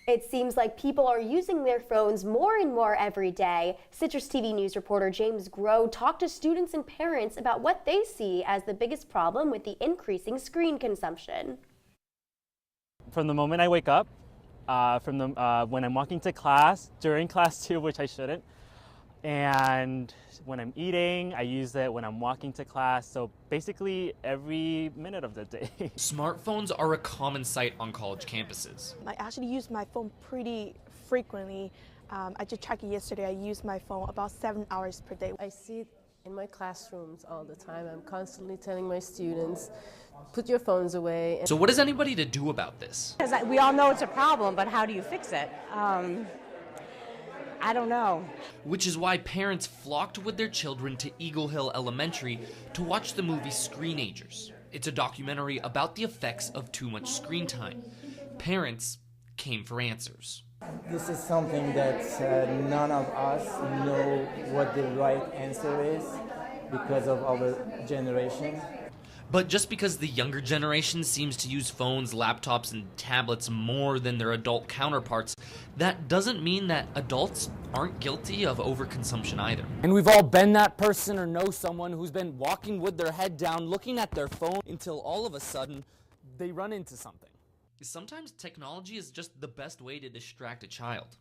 It seems like people are using their phones more and more every day. Citrus TV News reporter James Groh talked to students and parents about what they see as the biggest problem with the increasing screen consumption. From the moment I wake up, when I'm walking to class, during class too, which I shouldn't, and when I'm eating, I use it when I'm walking to class, so basically every minute of the day. Smartphones are a common sight on college campuses. I actually use my phone pretty frequently. I just checked it yesterday. I use my phone about 7 hours per day. I see it in my classrooms all the time. I'm constantly telling my students, put your phones away. So what is anybody to do about this? Because we all know it's a problem, but how do you fix it? I don't know. Which is why parents flocked with their children to Eagle Hill Elementary to watch the movie Screenagers. It's a documentary about the effects of too much screen time. Parents came for answers. This is something that none of us know what the right answer is because of our generation. But just because the younger generation seems to use phones, laptops, and tablets more than their adult counterparts, that doesn't mean that adults aren't guilty of overconsumption either. And we've all been that person or know someone who's been walking with their head down, looking at their phone until all of a sudden they run into something. Sometimes technology is just the best way to distract a child.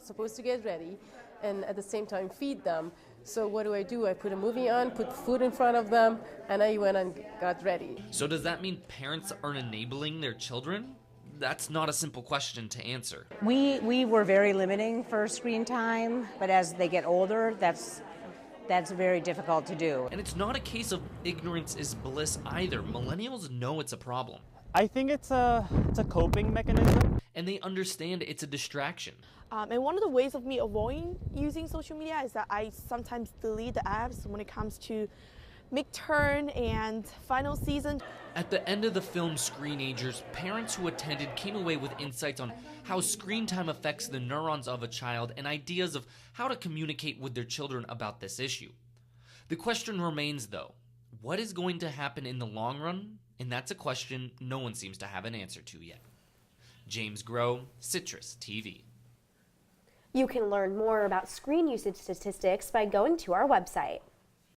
Supposed to get ready and at the same time feed them. So what do? I put a movie on, put food in front of them, and I went and got ready. So does that mean parents aren't enabling their children? That's not a simple question to answer. We were very limiting for screen time, but as they get older, that's very difficult to do. And it's not a case of ignorance is bliss either. Millennials know it's a problem. I think it's a coping mechanism. And they understand it's a distraction. And one of the ways of me avoiding using social media is that I sometimes delete the apps when it comes to midterm and final season. At the end of the film Screenagers, parents who attended came away with insights on how screen time affects the neurons of a child and ideas of how to communicate with their children about this issue. The question remains, though, what is going to happen in the long run? And that's a question no one seems to have an answer to yet. James Groh, Citrus TV. You can learn more about screen usage statistics by going to our website.